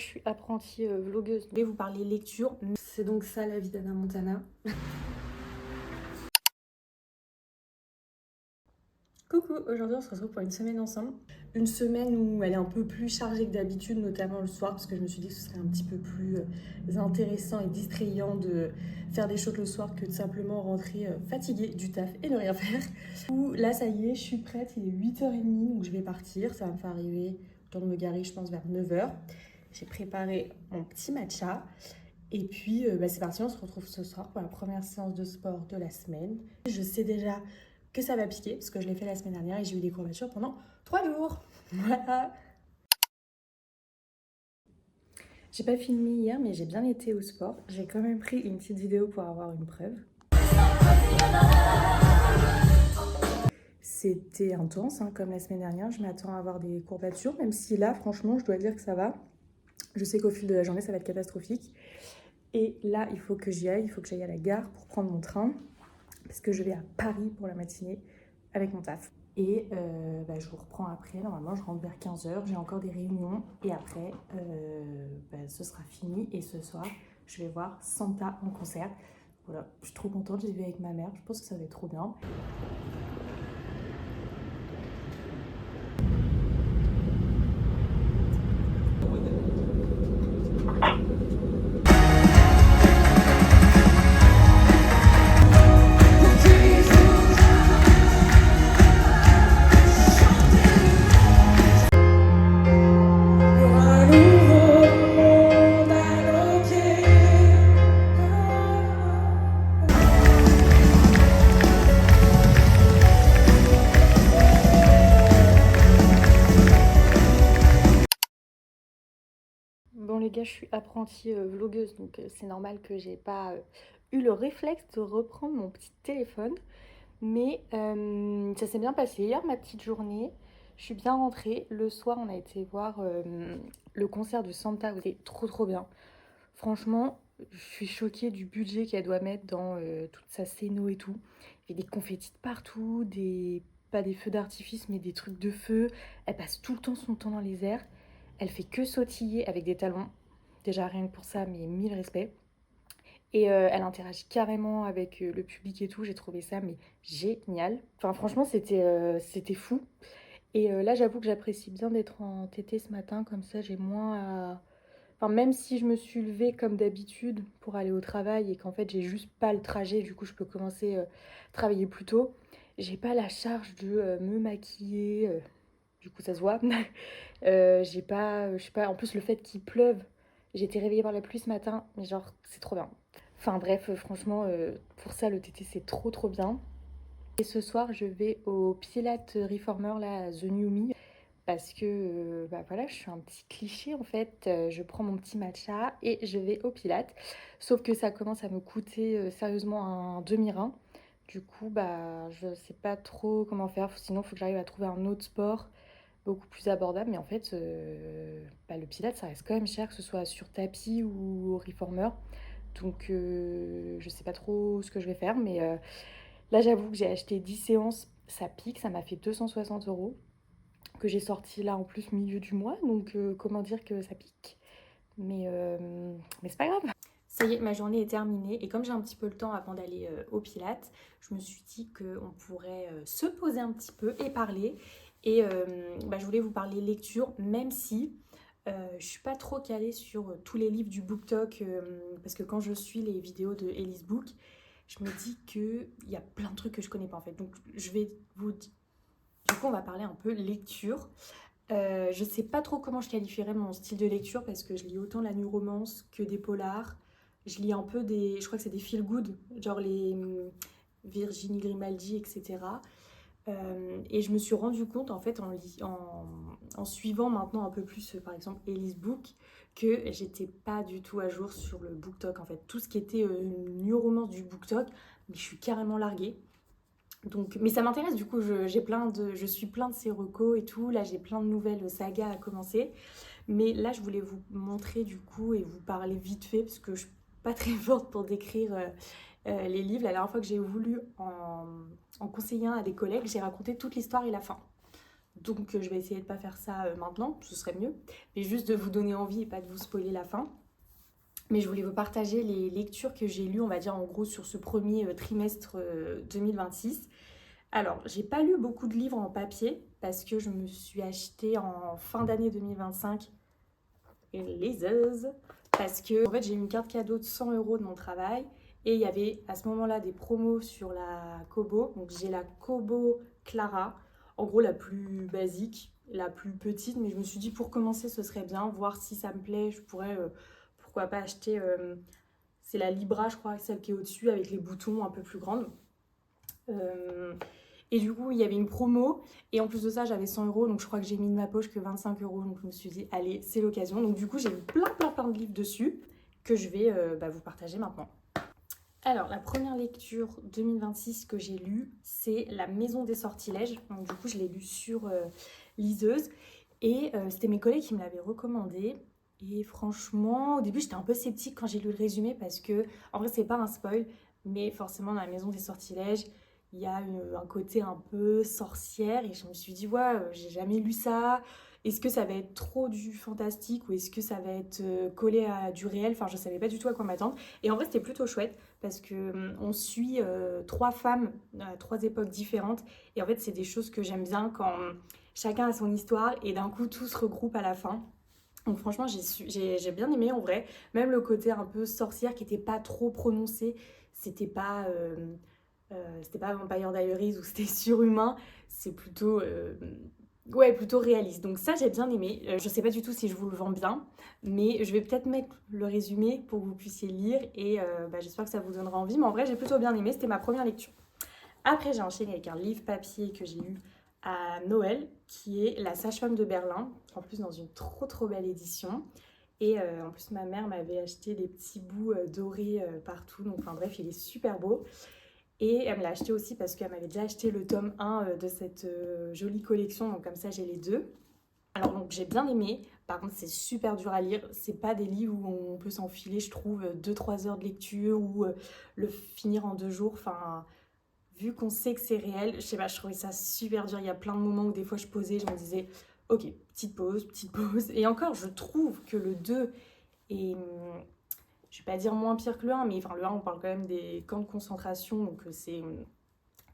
Je suis apprentie vlogueuse. Je vais vous parler lecture. C'est donc ça la vie d'Hannah Montana. Coucou, aujourd'hui on se retrouve pour une semaine ensemble. Une semaine où elle est un peu plus chargée que d'habitude, notamment le soir, parce que je me suis dit que ce serait un petit peu plus intéressant et distrayant de faire des choses le soir que de simplement rentrer fatiguée du taf et ne rien faire. Là ça y est, je suis prête, il est 8h30, donc je vais partir. Ça va me faire arriver, le temps de me garer je pense vers 9h. J'ai préparé mon petit matcha. Et puis, c'est parti, on se retrouve ce soir pour la première séance de sport de la semaine. Je sais déjà que ça va piquer, parce que je l'ai fait la semaine dernière et j'ai eu des courbatures pendant 3 jours. Voilà. J'ai pas filmé hier, mais j'ai bien été au sport. J'ai quand même pris une petite vidéo pour avoir une preuve. C'était intense, hein, comme la semaine dernière. Je m'attends à avoir des courbatures, même si là, franchement, je dois dire que ça va. Je sais qu'au fil de la journée, ça va être catastrophique. Et là, il faut que j'y aille. Il faut que j'aille à la gare pour prendre mon train. Parce que je vais à Paris pour la matinée avec mon taf. Et je vous reprends après. Normalement, je rentre vers 15h. J'ai encore des réunions. Et après, ce sera fini. Et ce soir, je vais voir Santa en concert. Voilà, je suis trop contente. J'ai vu avec ma mère. Je pense que ça va être trop bien. Bon les gars, je suis apprentie vlogueuse, donc c'est normal que j'ai pas eu le réflexe de reprendre mon petit téléphone. Mais ça s'est bien passé hier, ma petite journée. Je suis bien rentrée. Le soir, on a été voir le concert de Santa, c'était trop bien. Franchement, je suis choquée du budget qu'elle doit mettre dans toute sa scéno et tout. Il y a des confettis de partout, pas des feux d'artifice, mais des trucs de feu. Elle passe tout le temps son temps dans les airs. Elle fait que sautiller avec des talons. Déjà rien que pour ça, mais 1000 respects. Et elle interagit carrément avec le public et tout. J'ai trouvé ça mais génial. Enfin franchement c'était fou. Et là j'avoue que j'apprécie bien d'être en TT ce matin. Comme ça j'ai moins à... Enfin même si je me suis levée comme d'habitude pour aller au travail et qu'en fait j'ai juste pas le trajet. Du coup je peux commencer à travailler plus tôt. J'ai pas la charge de me maquiller. Du coup ça se voit. J'ai pas... Je sais pas. En plus le fait qu'il pleuve. J'ai été réveillée par la pluie ce matin. Mais genre c'est trop bien. Enfin bref, franchement, pour ça, le TT, c'est trop bien. Et ce soir, je vais au Pilates Reformer, là, à The New Me, parce que, voilà, je suis un petit cliché, en fait. Je prends mon petit matcha et je vais au Pilates. Sauf que ça commence à me coûter sérieusement un demi-rein. Du coup, je sais pas trop comment faire. Sinon, il faut que j'arrive à trouver un autre sport beaucoup plus abordable. Mais en fait, le Pilates, ça reste quand même cher, que ce soit sur tapis ou au Reformer. Donc je sais pas trop ce que je vais faire, mais là j'avoue que j'ai acheté 10 séances, ça pique, ça m'a fait 260 € que j'ai sorti là en plus milieu du mois, donc comment dire que ça pique. Mais c'est pas grave. Ça y est, ma journée est terminée et comme j'ai un petit peu le temps avant d'aller au Pilates, je me suis dit qu'on pourrait se poser un petit peu et parler. Et je voulais vous parler lecture, même si je suis pas trop calée sur tous les livres du BookTok, parce que quand je suis les vidéos de Elise Book, je me dis qu'il y a plein de trucs que je connais pas en fait. Donc je vais vous... Du coup, on va parler un peu lecture. Je sais pas trop comment je qualifierais mon style de lecture parce que je lis autant la new romance que des polars. Je lis un peu des... Je crois que c'est des feel good, genre les Virginie Grimaldi, etc. Et je me suis rendu compte en fait en suivant maintenant un peu plus par exemple Elise Book que j'étais pas du tout à jour sur le BookTok en fait. Tout ce qui était new romance du BookTok, je suis carrément larguée. Donc, mais ça m'intéresse du coup, je suis plein de ces recos et tout. Là j'ai plein de nouvelles sagas à commencer. Mais là je voulais vous montrer du coup et vous parler vite fait parce que je suis pas très forte pour décrire les livres. La dernière fois que j'ai voulu en conseiller un à des collègues, j'ai raconté toute l'histoire et la fin. Donc je vais essayer de pas faire ça maintenant, ce serait mieux. Mais juste de vous donner envie et pas de vous spoiler la fin. Mais je voulais vous partager les lectures que j'ai lues, on va dire en gros sur ce premier trimestre 2026. Alors, j'ai pas lu beaucoup de livres en papier parce que je me suis acheté en fin d'année 2025 une liseuse. Parce que en fait, j'ai eu une carte cadeau de 100 € de mon travail et il y avait à ce moment-là des promos sur la Kobo. Donc, j'ai la Kobo Clara, en gros la plus basique, la plus petite. Mais je me suis dit pour commencer, ce serait bien, voir si ça me plaît. Je pourrais, pourquoi pas acheter. C'est la Libra, je crois, celle qui est au-dessus avec les boutons un peu plus grandes. Et du coup, il y avait une promo. Et en plus de ça, j'avais 100 €. Donc, je crois que j'ai mis de ma poche que 25 €. Donc, je me suis dit, allez, c'est l'occasion. Donc, du coup, j'ai eu plein de livres dessus que je vais vous partager maintenant. Alors, la première lecture 2026 que j'ai lue, c'est La Maison des Sortilèges. Donc, du coup, je l'ai lu sur liseuse. Et c'était mes collègues qui me l'avaient recommandé. Et franchement, au début, j'étais un peu sceptique quand j'ai lu le résumé parce que, en vrai, c'est pas un spoil, mais forcément, dans La Maison des Sortilèges, il y a un côté un peu sorcière. Et je me suis dit, ouais, j'ai jamais lu ça. Est-ce que ça va être trop du fantastique ou est-ce que ça va être collé à du réel? Enfin, je savais pas du tout à quoi m'attendre. Et en vrai, c'était plutôt chouette parce que on suit trois femmes à trois époques différentes. Et en fait, c'est des choses que j'aime bien quand chacun a son histoire et d'un coup, tout se regroupe à la fin. Donc franchement, j'ai bien aimé en vrai. Même le côté un peu sorcière qui était pas trop prononcé. C'était pas, c'était pas Vampire Diaries où c'était surhumain. C'est plutôt... ouais, plutôt réaliste. Donc ça, j'ai bien aimé. Je sais pas du tout si je vous le vends bien, mais je vais peut-être mettre le résumé pour que vous puissiez lire et j'espère que ça vous donnera envie. Mais en vrai, j'ai plutôt bien aimé. C'était ma première lecture. Après, j'ai enchaîné avec un livre papier que j'ai lu à Noël, qui est La Sage-Femme de Berlin, en plus dans une trop belle édition. Et en plus, ma mère m'avait acheté des petits bouts dorés partout. Donc, enfin bref, il est super beau. Et elle me l'a acheté aussi parce qu'elle m'avait déjà acheté le tome 1 de cette jolie collection. Donc, comme ça, j'ai les deux. Alors, donc, j'ai bien aimé. Par contre, c'est super dur à lire. C'est pas des livres où on peut s'enfiler, je trouve, 2-3 heures de lecture ou le finir en 2 jours. Enfin, vu qu'on sait que c'est réel, je sais pas, je trouvais ça super dur. Il y a plein de moments où des fois je posais, je me disais, ok, petite pause, petite pause. Et encore, je trouve que le 2 est, je vais pas dire moins pire que le 1, mais enfin le 1, on parle quand même des camps de concentration, donc c'est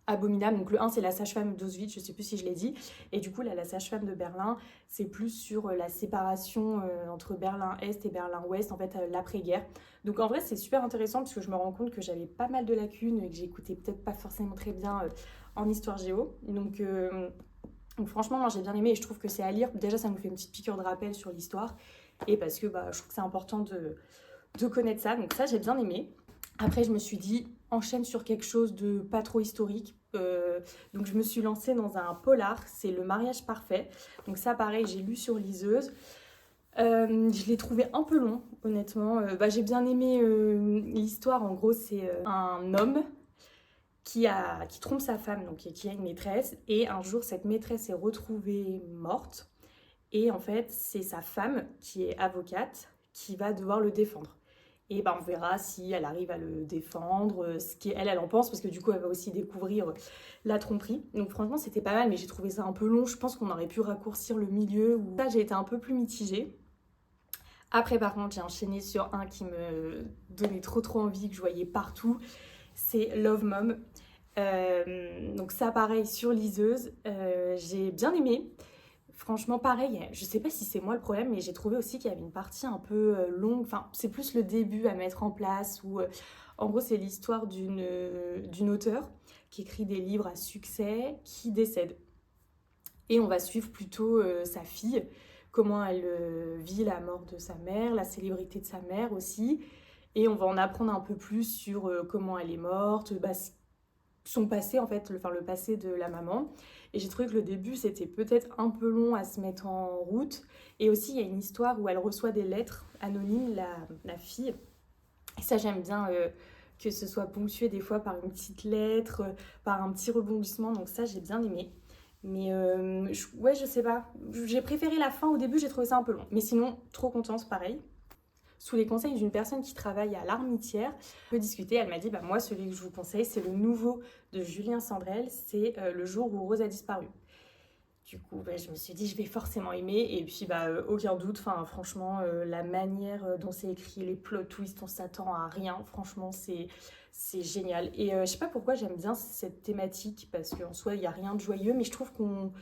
abominable. Donc le 1, c'est la sage-femme d'Auschwitz, je sais plus si je l'ai dit. Et du coup, là, la sage-femme de Berlin, c'est plus sur la séparation entre Berlin-Est et Berlin-Ouest, en fait, l'après-guerre. Donc en vrai, c'est super intéressant parce que je me rends compte que j'avais pas mal de lacunes et que j'écoutais peut-être pas forcément très bien en histoire géo. Donc franchement, moi j'ai bien aimé et je trouve que c'est à lire. Déjà, ça nous fait une petite piqûre de rappel sur l'histoire. Et parce que je trouve que c'est important de connaître ça. Donc ça, j'ai bien aimé. Après, je me suis dit, enchaîne sur quelque chose de pas trop historique. Donc je me suis lancée dans un polar, c'est Le Mariage Parfait. Donc ça, pareil, j'ai lu sur liseuse. Je l'ai trouvé un peu long, honnêtement. J'ai bien aimé l'histoire. En gros, c'est un homme qui trompe sa femme, donc qui a une maîtresse. Et un jour, cette maîtresse est retrouvée morte. Et en fait, c'est sa femme, qui est avocate, qui va devoir le défendre. Et on verra si elle arrive à le défendre, ce qu'elle en pense, parce que du coup, elle va aussi découvrir la tromperie. Donc franchement, c'était pas mal, mais j'ai trouvé ça un peu long. Je pense qu'on aurait pu raccourcir le milieu. Là, j'ai été un peu plus mitigée. Après, par contre, j'ai enchaîné sur un qui me donnait trop envie, que je voyais partout. C'est Love Mom. Donc ça, pareil, sur liseuse. J'ai bien aimé. Franchement, pareil, je sais pas si c'est moi le problème, mais j'ai trouvé aussi qu'il y avait une partie un peu longue. Enfin, c'est plus le début à mettre en place où, en gros, c'est l'histoire d'une auteure qui écrit des livres à succès qui décède. Et on va suivre plutôt sa fille, comment elle vit la mort de sa mère, la célébrité de sa mère aussi. Et on va en apprendre un peu plus sur comment elle est morte, son passé en fait, le passé de la maman. Et j'ai trouvé que le début c'était peut-être un peu long à se mettre en route. Et aussi il y a une histoire où elle reçoit des lettres anonymes, la fille. Et ça j'aime bien que ce soit ponctué des fois par une petite lettre, par un petit rebondissement. Donc ça j'ai bien aimé. Mais ouais, je sais pas. J'ai préféré la fin au début, j'ai trouvé ça un peu long. Mais sinon, trop contente, pareil. Sous les conseils d'une personne qui travaille à l'Armitière, on peut discuter. Elle m'a dit, moi, celui que je vous conseille, c'est le nouveau de Julien Sandrel, c'est Le jour où Rose a disparu. Du coup, bah, je me suis dit, je vais forcément aimer. Et puis, bah, aucun doute. Enfin, franchement, la manière dont c'est écrit, les plot twists, on s'attend à rien. Franchement, c'est génial. Et je sais pas pourquoi j'aime bien cette thématique, parce qu'en soi, il n'y a rien de joyeux, mais je trouve qu'on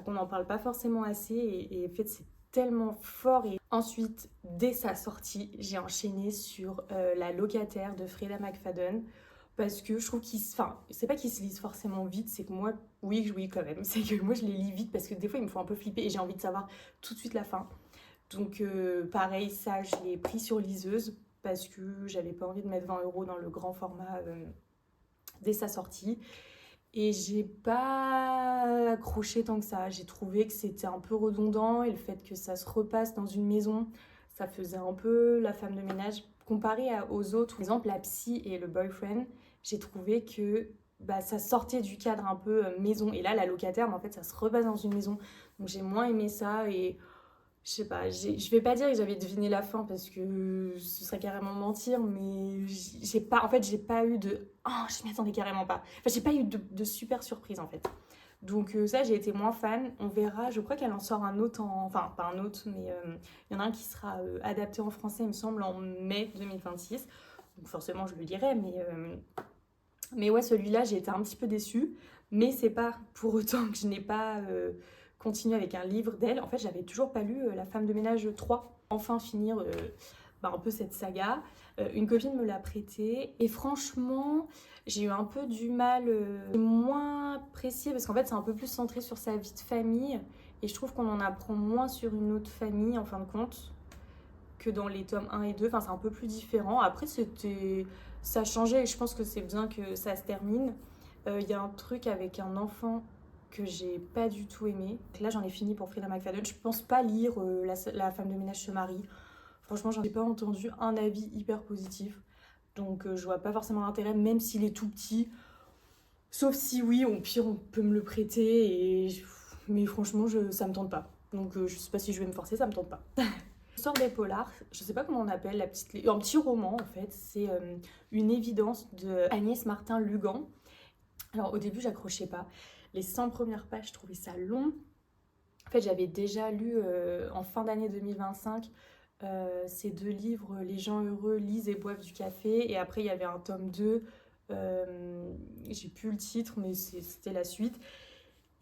n'en parle pas forcément assez. Et en fait, c'est tellement fort. Et ensuite, dès sa sortie, j'ai enchaîné sur La locataire de Freda McFadden. Parce que je trouve enfin, c'est pas qu'ils se lisent forcément vite, c'est que moi, oui, quand même. C'est que moi, je les lis vite parce que des fois, ils me font un peu flipper et j'ai envie de savoir tout de suite la fin. Donc, pareil, ça, je l'ai pris sur liseuse parce que j'avais pas envie de mettre 20 € dans le grand format dès sa sortie. Et j'ai pas accroché tant que ça. J'ai trouvé que c'était un peu redondant et le fait que ça se repasse dans une maison, ça faisait un peu la femme de ménage. Comparé aux autres, par exemple la psy et le boyfriend, j'ai trouvé que bah, ça sortait du cadre un peu maison. Et là, la locataire, mais en fait, ça se repasse dans une maison. Donc j'ai moins aimé ça et je sais pas, je vais pas dire que j'avais deviné la fin parce que ce serait carrément mentir, mais j'ai pas, en fait, j'ai pas eu de. Oh, je m'y attendais carrément pas. Enfin, j'ai pas eu de super surprise en fait. Donc, ça, j'ai été moins fan. On verra, je crois qu'elle en sort un autre enfin, pas un autre, mais il y en a un qui sera adapté en français, il me semble, en mai 2026. Donc, forcément, je le lirai, mais ouais, celui-là, j'ai été un petit peu déçue. Mais c'est pas pour autant que je n'ai pas continué avec un livre d'elle. En fait, j'avais toujours pas lu La femme de ménage 3. Enfin, finir bah, un peu cette saga. Une copine me l'a prêté. Et franchement, j'ai eu un peu du mal. Moins apprécié parce qu'en fait, c'est un peu plus centré sur sa vie de famille. Et je trouve qu'on en apprend moins sur une autre famille, en fin de compte, que dans les tomes 1 et 2. Enfin, c'est un peu plus différent. Après, ça changeait et je pense que c'est bien que ça se termine. Il y a un truc avec un enfant que j'ai pas du tout aimé. Là, j'en ai fini pour Frida McFadden. Je pense pas lire la femme de ménage se marie. Franchement, j'en ai pas entendu un avis hyper positif. Donc, je vois pas forcément l'intérêt, même s'il est tout petit. Sauf si, oui, au pire, on peut me le prêter. Mais franchement, ça me tente pas. Donc, je sais pas si je vais me forcer, ça me tente pas. Sort des polars, je sais pas comment on appelle un petit roman en fait, c'est une évidence de Agnès Martin-Lugan. Alors au début j'accrochais pas, les 100 premières pages je trouvais ça long. En fait j'avais déjà lu en fin d'année 2025 ces deux livres, Les gens heureux lisent et boivent du café, et après il y avait un tome 2, j'ai plus le titre mais c'était la suite.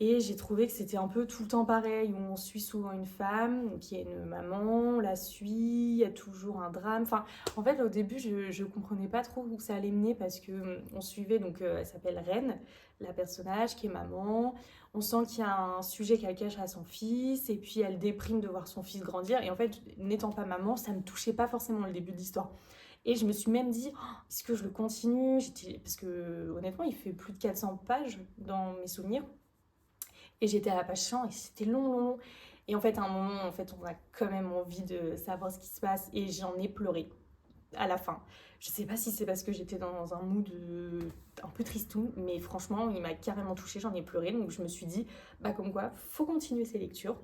Et j'ai trouvé que c'était un peu tout le temps pareil, où on suit souvent une femme qui est une maman, on la suit, il y a toujours un drame. Enfin, en fait, au début, je comprenais pas trop où ça allait mener parce que on suivait, donc elle s'appelle Reine, la personnage qui est maman. On sent qu'il y a un sujet qu'elle cache à son fils, et puis elle déprime de voir son fils grandir. Et en fait, n'étant pas maman, ça me touchait pas forcément le début de l'histoire. Et je me suis même dit, oh, est-ce que je le continue? Parce que honnêtement, il fait plus de 400 pages dans mes souvenirs. Et j'étais à la page 100 et c'était long. Et en fait, à un moment, en fait, on a quand même envie de savoir ce qui se passe. Et j'en ai pleuré à la fin. Je sais pas si c'est parce que j'étais dans un mood un peu tristou, mais franchement, il m'a carrément touchée, j'en ai pleuré. Donc je me suis dit, bah comme quoi, faut continuer ses lectures.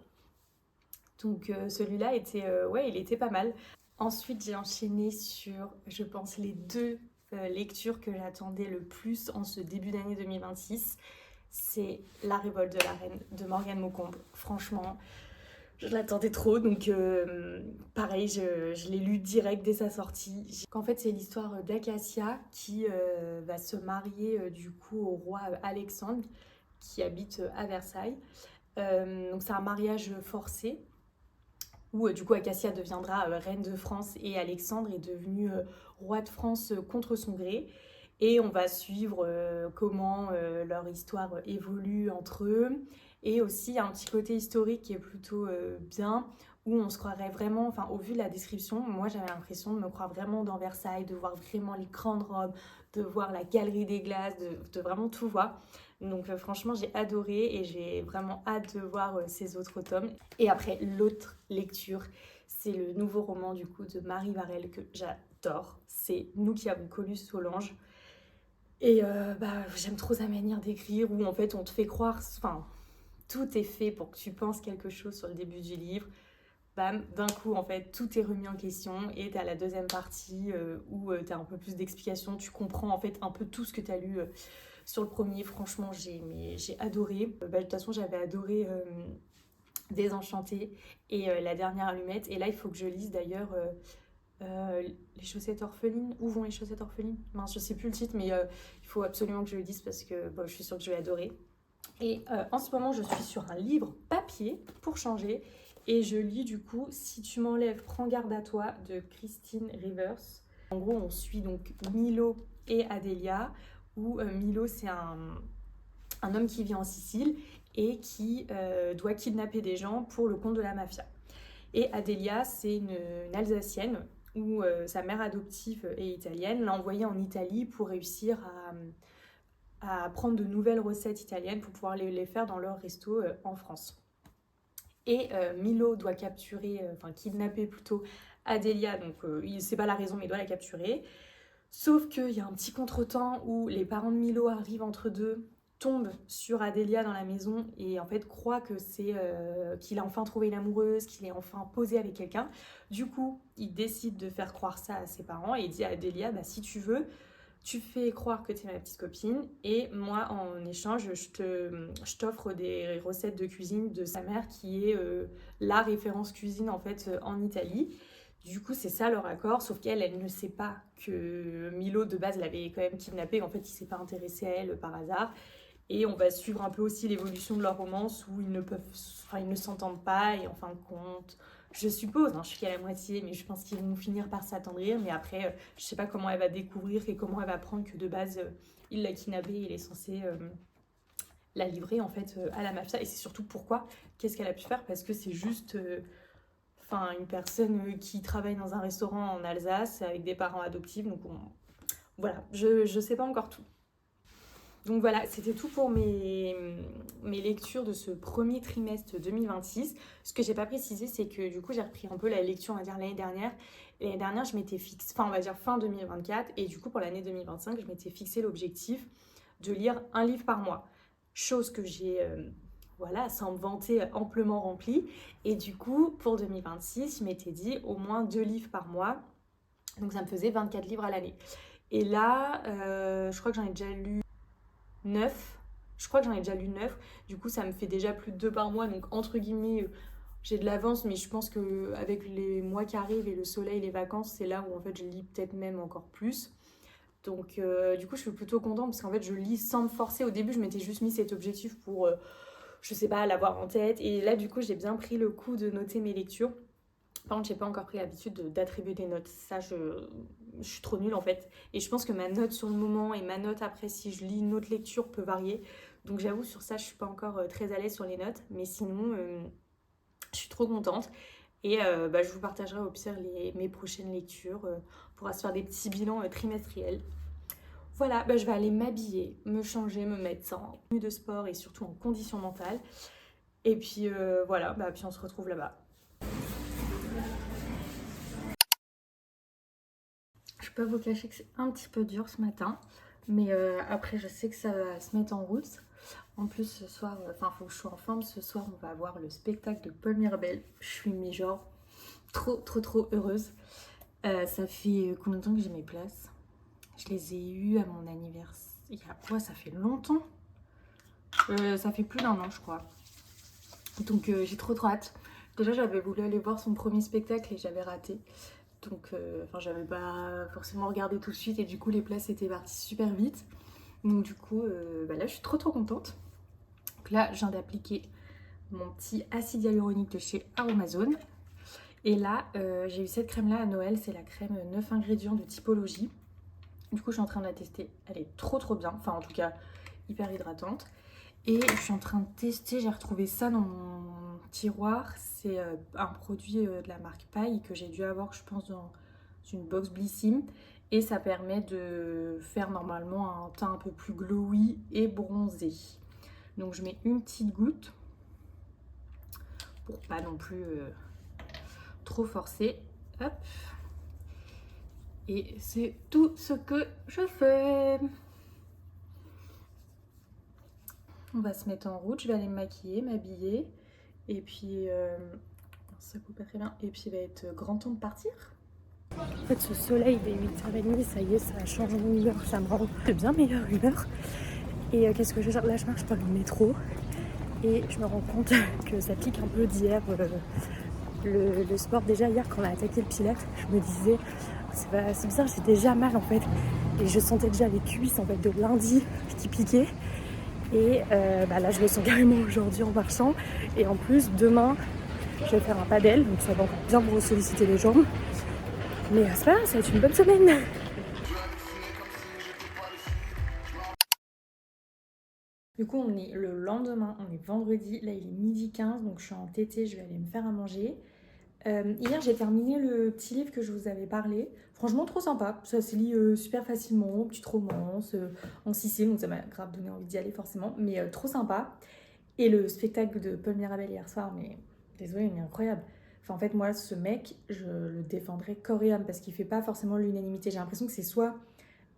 Donc celui-là était, ouais, il était pas mal. Ensuite, j'ai enchaîné sur, je pense, les deux lectures que j'attendais le plus en ce début d'année 2026. C'est La révolte de la reine de Morgane Maucombe. Franchement, je l'attendais trop, donc pareil, je l'ai lu direct dès sa sortie. En fait, c'est l'histoire d'Acacia qui va se marier du coup au roi Alexandre qui habite à Versailles. Donc c'est un mariage forcé où du coup Acacia deviendra reine de France et Alexandre est devenu roi de France contre son gré. Et on va suivre comment leur histoire évolue entre eux. Et aussi, il y a un petit côté historique qui est plutôt bien, où on se croirait vraiment, enfin, au vu de la description, moi j'avais l'impression de me croire vraiment dans Versailles, de voir vraiment les grandes robes, de voir la galerie des glaces, de vraiment tout voir. Donc franchement, j'ai adoré et j'ai vraiment hâte de voir ces autres tomes. Et après, l'autre lecture, c'est le nouveau roman du coup de Marie Varel que j'adore. C'est Nous qui avons connu Solange. Et bah, j'aime trop sa manière d'écrire où en fait on te fait croire, enfin tout est fait pour que tu penses quelque chose sur le début du livre. Bam, d'un coup en fait tout est remis en question et t'as la deuxième partie où t'as un peu plus d'explications, tu comprends en fait un peu tout ce que t'as lu Sur le premier, franchement, j'ai adoré. De toute façon, j'avais adoré Désenchanté et La Dernière Allumette. Et là, il faut que je lise d'ailleurs Les Chaussettes Orphelines. Où vont les chaussettes orphelines? Mince, je sais plus le titre, mais il faut absolument que je le lise parce que je suis sûre que je vais adorer. Et en ce moment, je suis sur un livre papier, pour changer. Et je lis du coup Si tu m'enlèves, prends garde à toi de Christine Rivers. En gros, on suit donc Milo et Adélia, où Milo, c'est un homme qui vit en Sicile et qui doit kidnapper des gens pour le compte de la mafia. Et Adélia, c'est une Alsacienne où sa mère adoptive est italienne, l'a envoyée en Italie pour réussir à apprendre de nouvelles recettes italiennes pour pouvoir les faire dans leur resto en France. Et Milo doit kidnapper plutôt Adélia, donc c'est pas la raison, mais il doit la capturer. Sauf qu'il y a un petit contretemps où les parents de Milo arrivent entre deux, tombent sur Adélia dans la maison et en fait croient que c'est qu'il a enfin trouvé une amoureuse, qu'il est enfin posé avec quelqu'un. Du coup, il décide de faire croire ça à ses parents et il dit à Adélia, si tu veux, tu fais croire que tu es ma petite copine et moi en échange je t'offre des recettes de cuisine de sa mère qui est la référence cuisine en fait en Italie. Du coup c'est ça leur accord, sauf qu'elle ne sait pas que Milo de base l'avait quand même kidnappée, en fait il s'est pas intéressé à elle par hasard. Et on va suivre un peu aussi l'évolution de leur romance où ils ne s'entendent pas et en fin de compte, je suppose, je suis qu'à la moitié, mais je pense qu'ils vont finir par s'attendrir. Mais après, je sais pas comment elle va découvrir et comment elle va apprendre que de base, il l'a kidnappée et il est censé la livrer en fait à la mafia. Et c'est surtout pourquoi, qu'est-ce qu'elle a pu faire, parce que c'est juste une personne qui travaille dans un restaurant en Alsace avec des parents adoptifs. Donc voilà, je sais pas encore tout. Donc voilà, c'était tout pour mes lectures de ce premier trimestre 2026. Ce que j'ai pas précisé, c'est que du coup, j'ai repris un peu la lecture, on va dire, l'année dernière. L'année dernière, je m'étais fixé, on va dire fin 2024. Et du coup, pour l'année 2025, je m'étais fixé l'objectif de lire un livre par mois. Chose que j'ai, sans me vanter, amplement remplie. Et du coup, pour 2026, je m'étais dit au moins 2 livres par mois. Donc ça me faisait 24 livres à l'année. Et là, je crois que j'en ai déjà lu 9. Je crois que j'en ai déjà lu 9. Du coup, ça me fait déjà plus de 2 par mois. Donc, entre guillemets, j'ai de l'avance. Mais je pense qu'avec les mois qui arrivent et le soleil, les vacances, c'est là où en fait je lis peut-être même encore plus. Donc, du coup, je suis plutôt contente parce qu'en fait, je lis sans me forcer. Au début, je m'étais juste mis cet objectif pour, je sais pas, l'avoir en tête. Et là, du coup, j'ai bien pris le coup de noter mes lectures. Par contre, j'ai pas encore pris l'habitude d'attribuer des notes. Ça, je suis trop nulle en fait. Et je pense que ma note sur le moment et ma note après, si je lis une autre lecture, peut varier. Donc j'avoue, sur ça, je suis pas encore très à l'aise sur les notes. Mais sinon, je suis trop contente. Et je vous partagerai au pire mes prochaines lectures. On pourra se faire des petits bilans trimestriels. Voilà, je vais aller m'habiller, me changer, me mettre en tenue de sport et surtout en condition mentale. Et puis voilà, puis on se retrouve là-bas. Je peux vous cacher que c'est un petit peu dur ce matin, mais après je sais que ça va se mettre en route. En plus ce soir, faut que je sois en forme, ce soir on va avoir le spectacle de Paul Mirabel. Je suis genre trop heureuse. Ça fait combien de temps que j'ai mes places? Je les ai eues à mon anniversaire. Il y a quoi? Ça fait longtemps. Ça fait plus d'1 an je crois. Donc j'ai trop hâte. Déjà j'avais voulu aller voir son premier spectacle et j'avais raté. Donc j'avais pas forcément regardé tout de suite et du coup les places étaient parties super vite. Donc du coup là je suis trop contente. Donc là je viens d'appliquer mon petit acide hyaluronique de chez Aromazone. Et là j'ai eu cette crème là à Noël, c'est la crème 9 ingrédients de Typologie. Du coup je suis en train de la tester, elle est trop bien, en tout cas hyper hydratante. Et je suis en train de tester, j'ai retrouvé ça dans mon tiroir. C'est un produit de la marque Paille que j'ai dû avoir, je pense, dans une box Blissim. Et ça permet de faire normalement un teint un peu plus glowy et bronzé. Donc je mets une petite goutte pour pas non plus trop forcer. Hop. Et c'est tout ce que je fais. On va se mettre en route, je vais aller me maquiller, m'habiller. Et puis, ça coupe pas très bien. Et puis, il va être grand temps de partir. En fait, ce soleil des 8h30, ça y est, ça a changé mon humeur. Ça me rend de bien meilleure humeur. Et qu'est-ce que je veux dire, là je marche dans le métro et je me rends compte que ça pique un peu d'hier. Le sport, déjà hier quand on a attaqué le pilates, je me disais c'est bizarre, j'ai déjà mal en fait, et je sentais déjà les cuisses en fait de lundi qui piquaient, et là je le sens carrément aujourd'hui en marchant, et en plus demain je vais faire un padel, donc ça va encore bien me solliciter les jambes, mais c'est pas grave, ça va être une bonne semaine. Du coup, on est le lendemain, on est vendredi, là il est midi 15, donc je suis en TT, je vais aller me faire à manger. Hier, j'ai terminé le petit livre que je vous avais parlé. Franchement, trop sympa. Ça se lit super facilement, petite romance, en Sicile, donc ça m'a grave donné envie d'y aller forcément, mais trop sympa. Et le spectacle de Paul Mirabel hier soir, mais désolé, il est incroyable. Enfin, en fait, moi, ce mec, je le défendrais corps et âme parce qu'il fait pas forcément l'unanimité. J'ai l'impression que c'est soit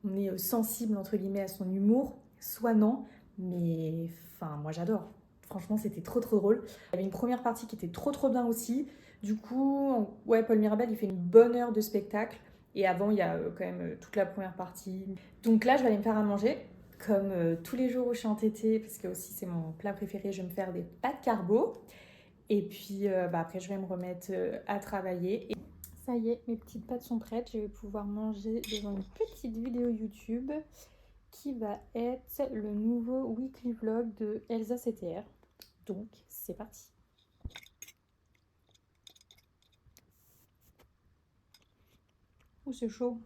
on est sensible, entre guillemets, à son humour, soit non, mais enfin, moi j'adore. Franchement, c'était trop trop drôle. Il y avait une première partie qui était trop trop bien aussi. Du coup, ouais, Paul Mirabel, il fait une bonne heure de spectacle. Et avant, il y a quand même toute la première partie. Donc là, je vais aller me faire à manger. Comme tous les jours où je suis entêtée, parce que aussi c'est mon plat préféré, je vais me faire des pâtes carbo. Et puis après, je vais me remettre à travailler. Et ça y est, mes petites pâtes sont prêtes. Je vais pouvoir manger devant une petite vidéo YouTube qui va être le nouveau weekly vlog de Elsa CTR. Donc, c'est parti. Ouh, c'est chaud.